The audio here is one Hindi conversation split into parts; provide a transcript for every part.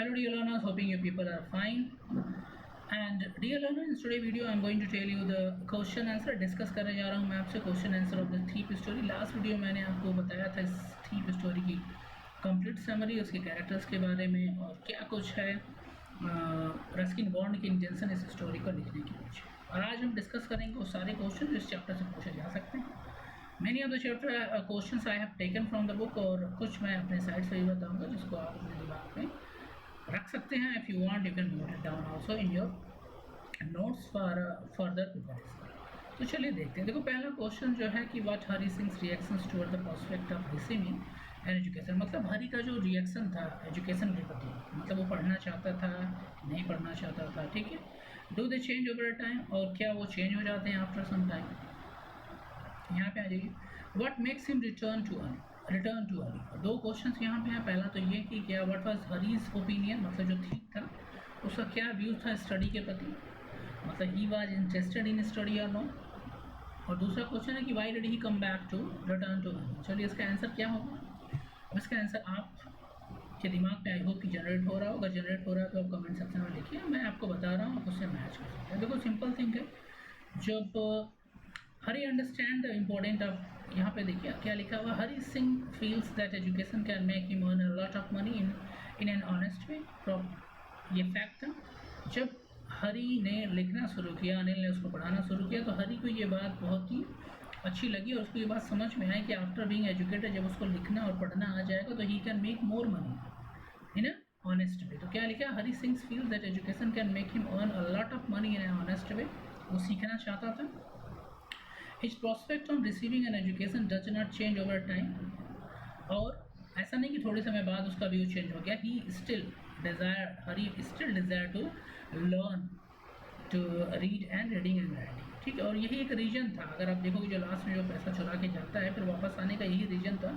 Hello dear learners, hoping you people are fine. And dear learners, in today's video I'm going to tell you the question answer. Discuss करने जा रहा हूँ मैं आपसे question answer of the thief story. Last video मैंने आपको बताया था इस थीप स्टोरी की कंप्लीट समरी, उसके कैरेक्टर्स के बारे में और क्या कुछ है रस्किन बॉन्ड की इंटेंशन इस स्टोरी को लिखने की पीछे. और आज हम डिस्कस करेंगे वो सारे क्वेश्चन जो इस चैप्टर से पूछे जा सकते हैं. Many of the chapter questions I have taken from the book और कुछ मैं अपने साइड से ही बताऊंगा जिसको आप अपने दिमाग में रख सकते हैं. If you want you can note it down also in your notes for further preparation. तो चलिए देखते हैं. देखो पहला क्वेश्चन जो है कि what Hari sings reactions toward the prospect of receiving an education. मतलब हरी का जो रिएक्शन था एजुकेशन के प्रति, मतलब वो पढ़ना चाहता था नहीं पढ़ना चाहता था. ठीक है. Do they change over time, और क्या वो चेंज हो जाते हैं आफ्टर सम टाइम. यहाँ पे आ जाइए. What makes him return to Hari. दो क्वेश्चंस यहाँ पे हैं. पहला तो ये कि क्या व्हाट वाज हरीज ओपिनियन, मतलब जो थीप था उसका क्या व्यू था स्टडी के प्रति, मतलब he was interested in study और नो. और दूसरा क्वेश्चन है कि why did he come back to return to Hari. चलिए इसका आंसर क्या होगा. इसका आंसर आप के दिमाग में आई होप कि जनरेट हो रहा होगा. जनरेट हो रहा है तो आप कमेंट सेक्शन में लिखिए. मैं आपको बता रहा हूँ, उससे मैच कर सकते हैं. देखो सिंपल थिंग है. जब Hari understand the important of, यहाँ पे देखिए क्या लिखा हुआ. Hari Singh feels that education can make him earn a lot of money in an honest way. ये फैक्ट था. जब हरी ने लिखना शुरू किया, अनिल ने उसको पढ़ाना शुरू किया, तो हरी को ये बात बहुत ही अच्छी लगी और उसको ये बात समझ में आई कि आफ्टर बीइंग एजुकेटेड जब उसको लिखना और पढ़ना आ जाएगा तो he can make more money in a honest way. तो क्या लिखा. Hari Singh feels that education can make him earn a lot of money in an honest way. वो सीखना चाहता था. His prospect on receiving an education does not change over time. और ऐसा नहीं कि थोड़े समय बाद उसका व्यू चेंज हो गया. Hurry still desire to learn to read and reading and writing. ठीक है. और यही एक रीजन था. अगर आप देखोगे जो लास्ट में जो पैसा चुरा के जाता है फिर वापस आने का यही रीजन था.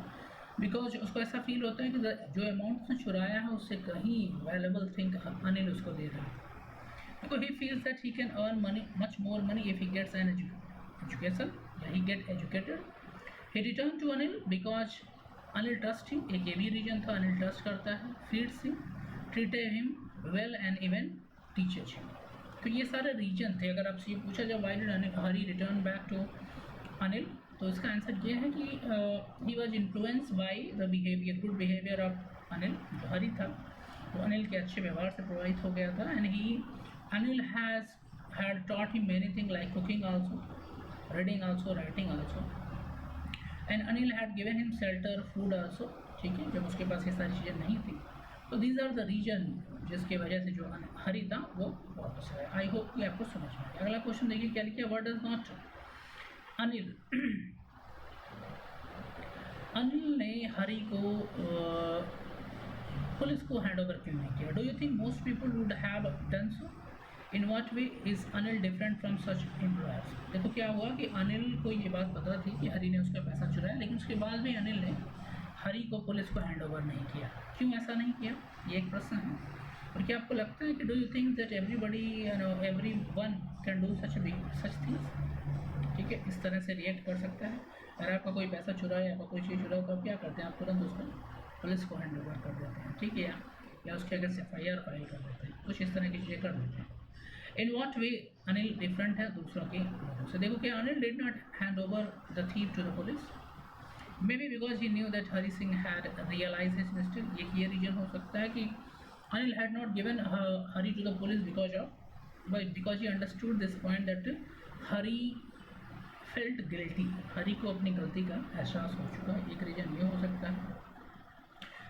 बिकॉज उसको ऐसा फील होता है कि जो अमाउंट उसने चुराया है उससे कहीं वैल्यूएबल थिंग अनिल उसको दे रहा है. Because he feels that he can earn money much more money if he gets an education, he get educated. He returned to Anil because Anil trust him. एक ये भी रीजन था. अनिल ट्रस्ट करता है, feeds him, treated him well and even teaches him. तो ये सारे रीजन थे. अगर आपसे ये पूछा जाए why did Hari return back to Anil, तो इसका आंसर ये है कि he was influenced by the behavior, good behavior of Anil. जो हरी था वो अनिल के अच्छे व्यवहार से प्रभावित हो गया था. and Anil had taught him many things like cooking also, reading also, writing also, and Anil had given him shelter, food also. ठीक है. जब उसके पास ये सारी चीज़ें नहीं थी तो these are the reason जिसके वजह से जो हरी था वो वापस आया. आई होप कि आपको समझ में आया. अगला क्वेश्चन देखिए क्या लिखा. What does not Anil. Anil ने हरी को पुलिस को हैंड ओवर क्यों नहीं किया. Do you think most people would have done so. In what way is Anil different from such employers. देखो क्या हुआ कि अनिल को ये बात पता थी कि हरी ने उसका पैसा चुराया, लेकिन उसके बाद भी अनिल ने हरी को पुलिस को हैंड ओवर नहीं किया. क्यों ऐसा नहीं किया, ये एक प्रश्न है. और क्या आपको लगता है कि do you think that every one can do such things. ठीक है. इस तरह से रिएक्ट कर सकता है. अगर आपका कोई पैसा चुराया, आपका कोई चीज़ चुराया तो आप क्या करते हैं, आप तुरंत उसको पुलिस को हैंड ओवर कर देते हैं. ठीक है. या उसके अगर FIR फाइल कर देते हैं, कुछ इस तरह की चीज़ें कर देते हैं. In what way Anil different है दूसरों के लोगों से. देखो कि Anil did not hand over the thief to the police. Maybe because he knew that Hari Singh had realise his mistake. ये रीजन हो सकता है कि Anil had not given Hari to the police because he understood this point that Hari felt guilty. Hari को अपनी गलती का एहसास हो चुका है. एक रीजन ये हो सकता है.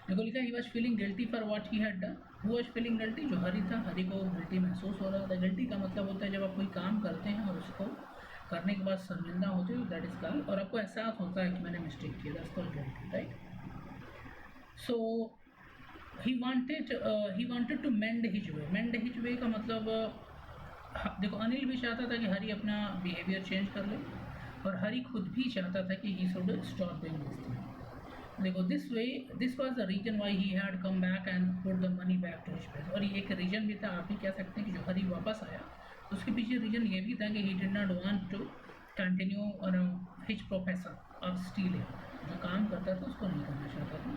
देखो लिखा he was feeling guilty for what he had done. Who was feeling guilty. जो हरी था, हरी को गिल्टी महसूस हो रहा था. गिल्टी का मतलब होता है जब आप कोई काम करते हैं और उसको करने के बाद शर्मिंदा होते हो, दैट इज कॉल्ड, और आपको एहसास होता है कि मैंने मिस्टेक किया, that's called guilty. Right. So he wanted to mend his way. Mend his way का मतलब देखो अनिल भी चाहता था कि हरी अपना बिहेवियर चेंज कर ले, और हरी खुद भी चाहता था कि he should stop doing this thing. देखो this was the reason why he had come back and put the money back to his place. और ये एक रीजन भी था, आप ही कह सकते हैं कि जो हरी वापस आया तो उसके पीछे रीजन ये भी था कि he did not want to continue his profession of stealing. जो काम करता था उसको नहीं करना चाहता था.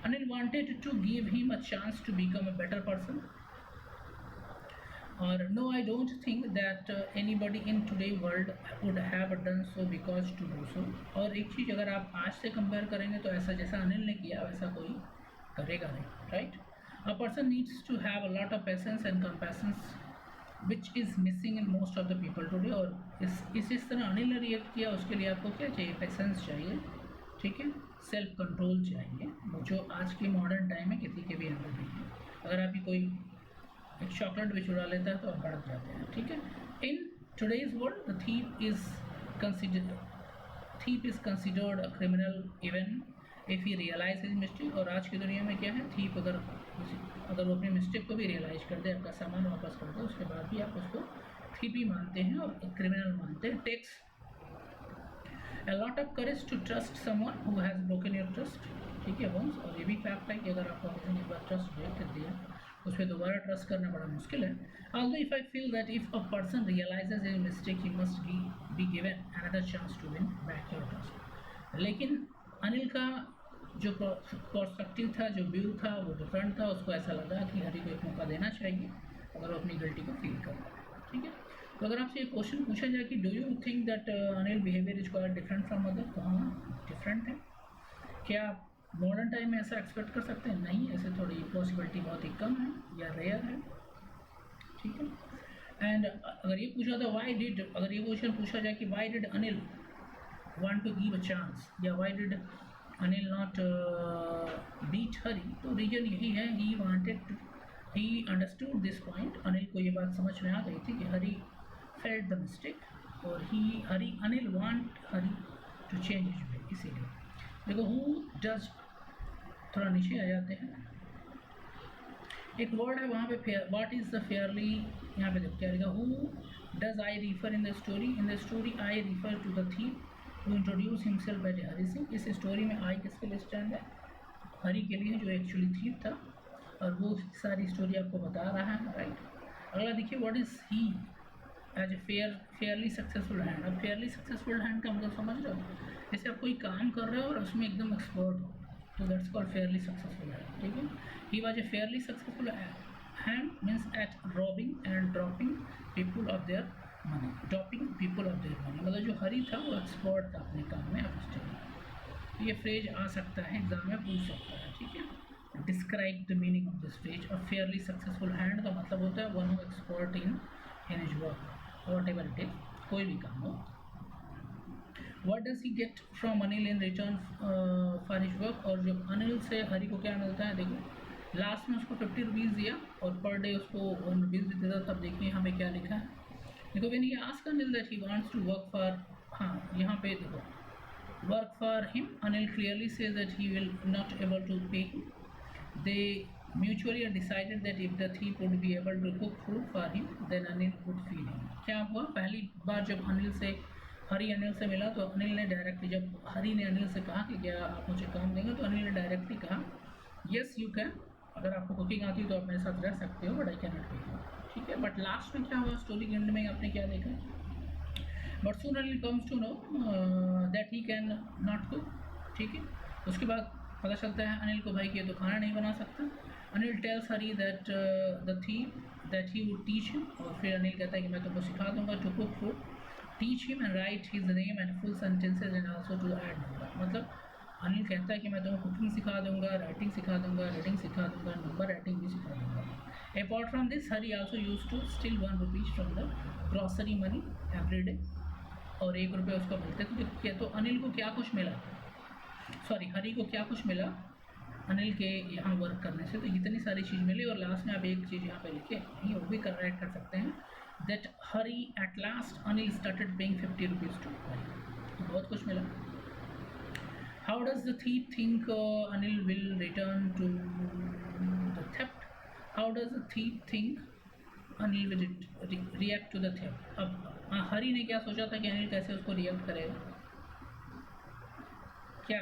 Anil wanted to give him a chance to become a better person. Or no, I don't think that anybody in today world would have done so because to do so. और एक चीज़ अगर आप आज से कंपेयर करेंगे तो ऐसा जैसा अनिल ने किया वैसा कोई करेगा नहीं, right? A person needs to have a lot of patience and compassion which is missing in most of the people today. और इस तरह अनिल ने रिएक्ट किया, उसके लिए आपको क्या चाहिए? पेशेंस चाहिए, ठीक है, सेल्फ कंट्रोल चाहिए, जो आज के मॉडर्न टाइम में किसी के भी अंदर नहीं है। अगर आप कोई एक चॉकलेट भी चुरा लेता है तो आप भड़क जाते हैं, ठीक है। In today's world the thief is considered a criminal even if he realize his mistake. और आज की दुनिया में क्या है, थीप अगर वो अपनी मिस्टेक को भी रियलाइज कर दे, आपका सामान वापस कर दे, उसके बाद भी आप उसको थीप ही मानते हैं और क्रिमिनल मानते हैं। Takes a lot of courage to trust someone who has broken your trust, ठीक है वंस। और ये भी फैक्ट है कि अगर आपको किसी ने एक बार ट्रस्ट ब्रेक कर दिया उस पर दोबारा ट्रस्ट करना बड़ा मुश्किल है। although if I feel that if a person realizes his mistake he must be given another chance to win back your trust। लेकिन अनिल का जो पर्सपेक्टिव था, जो व्यू था, वो डिफरेंट था। उसको ऐसा लगा कि हरी को एक मौका देना चाहिए अगर वो अपनी गलती को फील कर रहा है, ठीक है। तो अगर आपसे ये क्वेश्चन पूछा जाए कि do you think that Anil behaviour is quite different from other, तो हाँ डिफरेंट है। क्या मॉडर्न टाइम में ऐसा एक्सपेक्ट कर सकते हैं? नहीं, ऐसे थोड़ी पॉसिबिलिटी बहुत ही कम है या रेयर है, ठीक है। एंड अगर ये पूछा था अगर ये क्वेश्चन पूछा जाए कि why did Anil want to give a chance या why did Anil not beat Hari, तो रीजन यही है, he understood this point. Anil को ये बात समझ में आ गई थी कि हरी फेल्ट द मिस्टेक और Anil want Hari to change his way. इसीलिए देखो हु डज, थोड़ा नीचे आ जाते हैं, एक वर्ड है वहाँ पे व्हाट इज़ द फेयरली, यहाँ पे देखो क्या लिखा, who does I refer in the story I refer to the thief who introduce himself as Hari Singh. इस स्टोरी में आई किसके लिए स्टैंड है? हरी के लिए, जो एक्चुअली थीप था, और वो सारी स्टोरी आपको बता रहा है, राइट। अगला देखिए, what is he as a fairly successful hand. अब फेयरली सक्सेसफुल हैंड का मतलब समझ रहे हो? जैसे आप कोई काम कर रहे हो और उसमें एकदम एक्सपर्ट हो, तो that's called fairly successful hand, ठीक है। He was a fairly successful hand means at robbing and dropping people of their money, मतलब जो हरी था वो एक्सपर्ट था अपने काम में। आप स्टडी, ये फ्रेज आ सकता है एग्जाम में पूछ सकता है, ठीक है। Describe the meaning of this phrase. और फेयरली सक्सेसफुल हैंड का मतलब होता है one who expert in his work, what ever it is, कोई भी काम हो। What does he get from Anil in return for his work. और जो अनिल से हरी को क्या मिलता है, देखो लास्ट में उसको 50 रुपीज़ दिया और पर डे उसको 1 रुपीज़ देता था। तब देखिए हमें क्या लिखा है, देखो when he asked Anil that he wants to work for, हाँ यहाँ पे देखो work for him, Anil clearly says that he will not able to pay him. They mutually decided that if the thief would be able to cook food for him then Anil would feed him। क्या हुआ, पहली बार जब हरी अनिल से मिला तो अनिल ने डायरेक्टली, जब हरी ने अनिल से कहा कि क्या आप मुझे काम देंगे, तो अनिल ने डायरेक्टली कहा यस यू कैन, अगर आपको कुकिंग आती है तो आप मेरे साथ रह सकते हो, बट आई कैन नॉट पे यू, ठीक है। बट लास्ट में क्या हुआ, स्टोरी के एंड में आपने क्या देखा, but soon Anil comes to know that he can not cook, ठीक है। उसके बाद पता चलता है अनिल को भाई कि ये तो खाना नहीं बना सकता। Anil tells Hari that the thief that he would teach him, और फिर अनिल कहता है कि मैं तुमको सिखा दूंगा to cook food, teach him and write his name and full sentences and also to add number. मतलब अनिल कहता है कि मैं तुम्हें कुकिंग सिखा दूंगा, राइटिंग सिखा दूंगा, रीडिंग सिखा दूंगा, नंबर राइटिंग भी सिखा दूंगा। Apart from this Hari also use to steal 1 rupees from the grocery money every day, और 1 रुपये उसको मिलते थे। तो अनिल को क्या कुछ मिला, हरी को क्या कुछ मिला अनिल के यहाँ वर्क करने से, तो इतनी सारी चीज़ मिली। और लास्ट में आप एक चीज़ यहाँ पे लिखे, नहीं वो भी करेक्ट कर सकते हैं, that Hari at last Anil started paying 50 rupees to Hari, तो बहुत कुछ मिला। How does the thief think Anil will return to the theft, how does the thief think Anil will react to the theft. अब हरी ने क्या सोचा था कि अनिल कैसे उसको रिएक्ट करेगा, क्या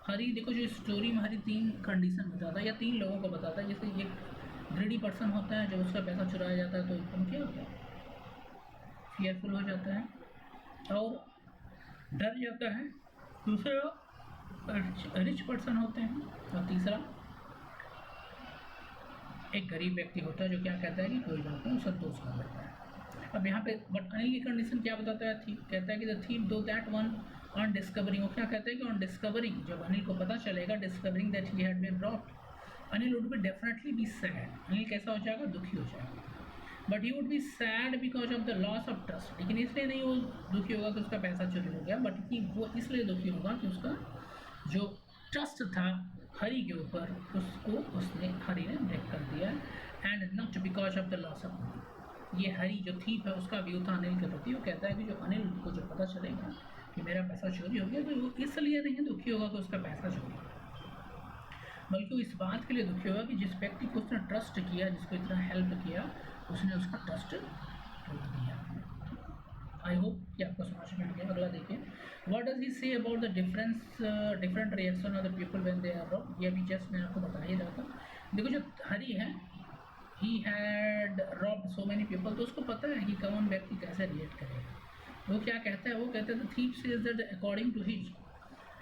हरी, देखो जो स्टोरी में हरी 3 कंडीशन बताता है या 3 लोगों को बताता है। जैसे एक ग्रीडी पर्सन होता है, जब उसका पैसा चुराया जाता है तो एकदम क्या होता है, फियरफुल हो जाता है और डर जाता है। दूसरा रिच पर्सन होते हैं, और तीसरा एक गरीब व्यक्ति होता है जो क्या कहता है कि कोई बात नहीं, संतोष कर लेता है। अब यहाँ पे बट अनिल की कंडीशन क्या बताता है, थीप कहता है कि द थीप दो दैट वन ऑन डिस्कवरिंग, वो क्या कहता है कि ऑन डिस्कवरिंग, जब अनिल को पता चलेगा discovering that he had been robbed, Anil would be definitely be sad, Anil कैसा हो जाएगा, दुखी हो जाएगा। But he would be sad because of the loss of trust, लेकिन इसलिए नहीं वो दुखी होगा कि उसका पैसा चोरी हो गया, बट कि वो इसलिए दुखी होगा कि उसका जो ट्रस्ट था हरी के ऊपर उसको उसने हरी ने ब्रेक कर दिया, and not because of the loss of money. ये हरी जो थीप है उसका व्यू था अनिल के प्रति, वो कहता है कि जो अनिल को जो पता चलेगा कि मेरा पैसा चोरी हो गया तो वो इसलिए नहीं दुखी होगा कि उसका पैसा चोरी हो, बल्कि वो इस बात के लिए दुखी होगा कि जिस व्यक्ति को उसने ट्रस्ट किया, जिसको इतना हेल्प किया, उसने उसका ट्रस्ट तोड़ दिया। आई होप कि आपको समझ में आ गया। अगला देखिए, what does he say about the different reaction of the people when they are robbed. ये अभी जस्ट मैं आपको बता ही रहा था। देखो जो हरी है, he had robbed so many people, तो उसको पता है कि कौन व्यक्ति कैसे रिएक्ट करेगा। वो क्या कहता है, वो कहता है the thief says that according to his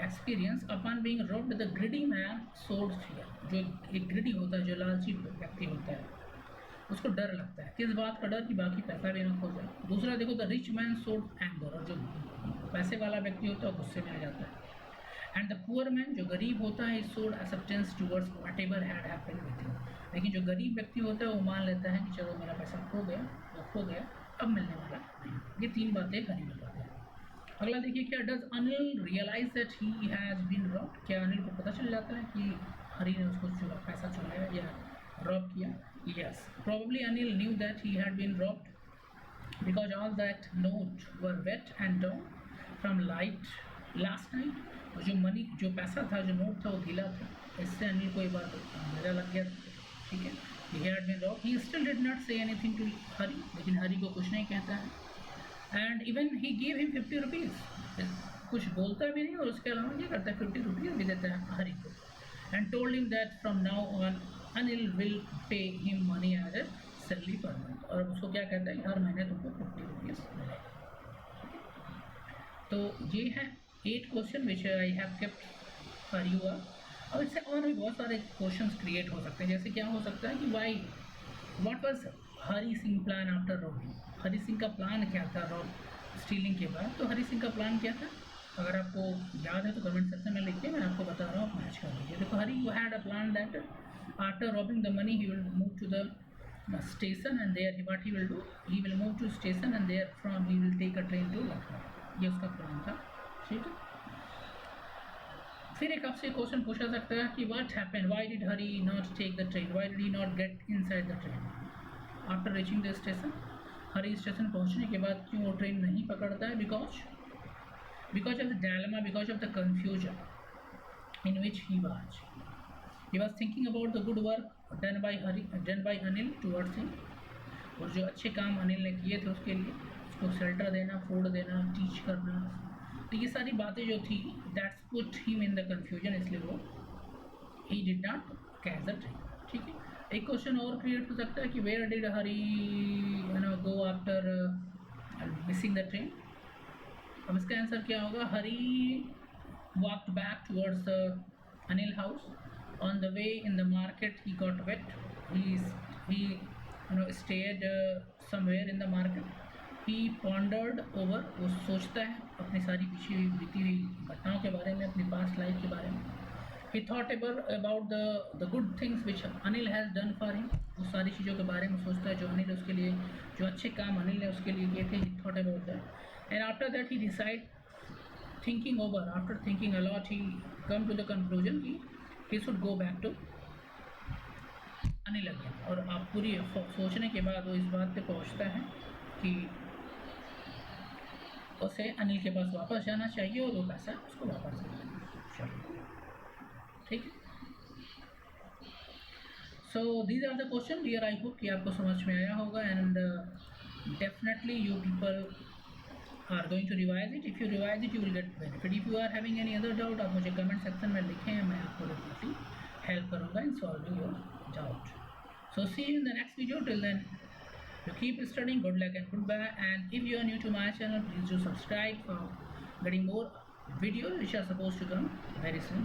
experience upon being robbed the greedy man showed fear. जो एक ग्रिडी होता है, जो लालची व्यक्ति होता है, उसको डर लगता है। किस बात का डर, कि बाकी पैसा भी ना खो जाए। दूसरा देखो, द रिच मैन सोड एंगर, और जो पैसे वाला व्यक्ति होता है गुस्से में आ जाता है। एंड द पुअर मैन, जो गरीब होता है, सोड acceptance towards whatever had happened with him. लेकिन जो गरीब व्यक्ति होता है वो मान लेता है कि चलो मेरा पैसा खो गया, वो खो गया, अब मिलने वाला नहीं। ये तीन बातें हरी बताते हैं। अगला देखिए, क्या does Anil realize that he has been robbed. क्या अनिल को पता चल जाता है कि हरी ने उसको पैसा चुराया या रॉब किया। Yes, probably Anil knew that he had been robbed because all that note were wet and torn from light last night. और जो पैसा था, जो नोट था, वो गीला था। इससे अनिल को एक बार अंदाजा लग गया, ठीक है, he had been robbed. He still did not say anything to Hari, लेकिन हरी को कुछ नहीं कहता है। And even he gave him 50 rupees. कुछ बोलता भी नहीं, और उसके अलावा क्या करता है, 50 रुपीज़ भी देता है हरी को। And told him that from now on Anil will pay him money as a salary per month, और उसको क्या कहता है, हर महीने तुमको 50 रुपीज़ मिलेगा। तो ये है 8 question which I have kept for you. और इससे और भी बहुत सारे क्वेश्चंस क्रिएट हो सकते हैं। जैसे क्या हो सकता है कि why what was Hari Singh plan after robbing. Hari Singh का प्लान क्या था रॉब स्टीलिंग के बाद। तो हरी सिंह का प्लान क्या था, अगर आपको याद है तो कमेंट सेक्शन में लिखिए, मैं आपको बता रहा हूँ, मैच कर लीजिए। देखो, Hari had a plan that after robbing the money he will move to the station, and there what he will do, he will move to station and there from he will take a train to Lucknow। ये उसका प्लान था, ठीक है। फिर एक आपसे क्वेश्चन पूछा सकता है कि what happened, why did Hari not take the train, why did he not get inside the train after reaching the station। Hari station पहुंचने के बाद क्यों वो ट्रेन नहीं पकड़ता है, because of the dilemma, because of the confusion in which he was thinking about the good work done by Anil towards him। और जो अच्छे काम अनिल ने किए थे उसके लिए, उसको शेल्टर देना, फूड देना, टीच करना, तो ये सारी बातें जो थी that's put him in the confusion, इसलिए वो ही did not catch the train, ठीक है। एक क्वेश्चन और क्रिएट हो सकता है कि where did Hari go after missing the train. अब इसका आंसर क्या होगा, Hari walked back towards the Anil house. On the way in the market he got wet. He stayed somewhere in the market. He pondered over, वो सोचता है अपनी सारी पिछली हुई बीती हुई घटनाओं के बारे में, अपनी पास्ट लाइफ के बारे में। He thought about the good things which Anil has done for him। वो सारी चीज़ों के बारे में सोचता है जो अनिल उसके लिए, जो अच्छे काम अनिल ने उसके लिए किए थे। He thought about that, and after that he decide, thinking over, after thinking a lot, he come to the conclusion कि he should go back to Anil again। और आप पूरी सोचने के बाद वो इस बात पे पहुंचता है कि उसे अनिल के पास वापस जाना चाहिए और वो पैसा उसको वापस देना चाहिए, ठीक है। So these are the question dear, I hope कि आपको समझ में आया होगा, and definitely you people are going to revise it. If you revise it you will get benefit. If you are having any other doubt, आप मुझे comment section में लिखें, मैं आपको definitely help करूँगा in solving your doubt. So see you in the next video. Till then, you keep studying. Good luck and goodbye. And if you are new to my channel, please do subscribe for getting more videos which are supposed to come very soon.